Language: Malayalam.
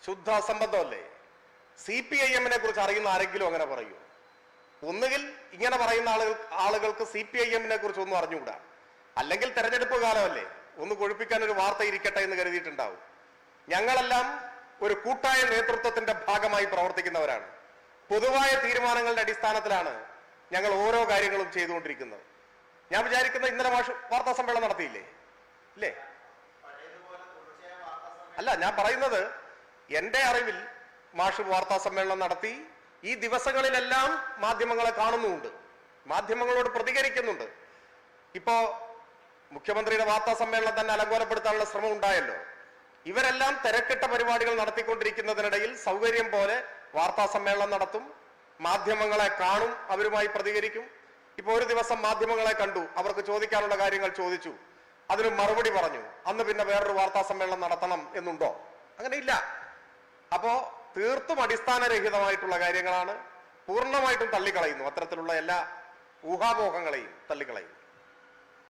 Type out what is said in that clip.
ശുദ്ധ അസംബന്ധമല്ലേ? CPIM-നെ കുറിച്ച് അറിയുന്ന ആരെങ്കിലും അങ്ങനെ പറയൂ? ഒന്നുകിൽ ഇങ്ങനെ പറയുന്ന ആളുകൾക്ക് CPIM-നെ കുറിച്ച് ഒന്നും അറിഞ്ഞുകൂടാ, അല്ലെങ്കിൽ തെരഞ്ഞെടുപ്പ് കാലമല്ലേ, ഒന്ന് കൊഴുപ്പിക്കാൻ ഒരു വാർത്ത ഇരിക്കട്ടെ എന്ന് കരുതിയിട്ടുണ്ടാവും. ഞങ്ങളെല്ലാം ഒരു കൂട്ടായ നേതൃത്വത്തിന്റെ ഭാഗമായി പ്രവർത്തിക്കുന്നവരാണ്. പൊതുവായ തീരുമാനങ്ങളുടെ അടിസ്ഥാനത്തിലാണ് ഞങ്ങൾ ഓരോ കാര്യങ്ങളും ചെയ്തുകൊണ്ടിരിക്കുന്നത്. ഞാൻ വിചാരിക്കുന്ന ഇന്നലെ വാർത്താ സമ്മേളനം നടത്തിയില്ലേ? ഇല്ലേ? അല്ല, ഞാൻ പറയുന്നത് എന്റെ അറിവിൽ മാഷ് വാർത്താ സമ്മേളനം നടത്തി. ഈ ദിവസങ്ങളിലെല്ലാം മാധ്യമങ്ങളെ കാണുന്നുമുണ്ട്, മാധ്യമങ്ങളോട് പ്രതികരിക്കുന്നുണ്ട്. ഇപ്പോ മുഖ്യമന്ത്രിയുടെ വാർത്താ സമ്മേളനം തന്നെ അലങ്കോലപ്പെടുത്താനുള്ള ശ്രമം ഉണ്ടായല്ലോ. ഇവരെല്ലാം തിരക്കിട്ട പരിപാടികൾ നടത്തിക്കൊണ്ടിരിക്കുന്നതിനിടയിൽ സൗകര്യം പോലെ വാർത്താ സമ്മേളനം നടത്തും, മാധ്യമങ്ങളെ കാണും, അവരുമായി പ്രതികരിക്കും. ഇപ്പൊ ഒരു ദിവസം മാധ്യമങ്ങളെ കണ്ടു, അവർക്ക് ചോദിക്കാനുള്ള കാര്യങ്ങൾ ചോദിച്ചു, അതിന് മറുപടി പറഞ്ഞു. അന്ന് പിന്നെ വേറൊരു വാർത്താ സമ്മേളനം നടത്തണം എന്നുണ്ടോ? അങ്ങനെ ഇല്ല. അപ്പോ തീർത്തും അടിസ്ഥാനരഹിതമായിട്ടുള്ള കാര്യങ്ങളാണ്. പൂർണ്ണമായിട്ടും തള്ളിക്കളയുന്നു, അത്തരത്തിലുള്ള എല്ലാ ഊഹാപോഹങ്ങളെയും തള്ളിക്കളയുന്നു.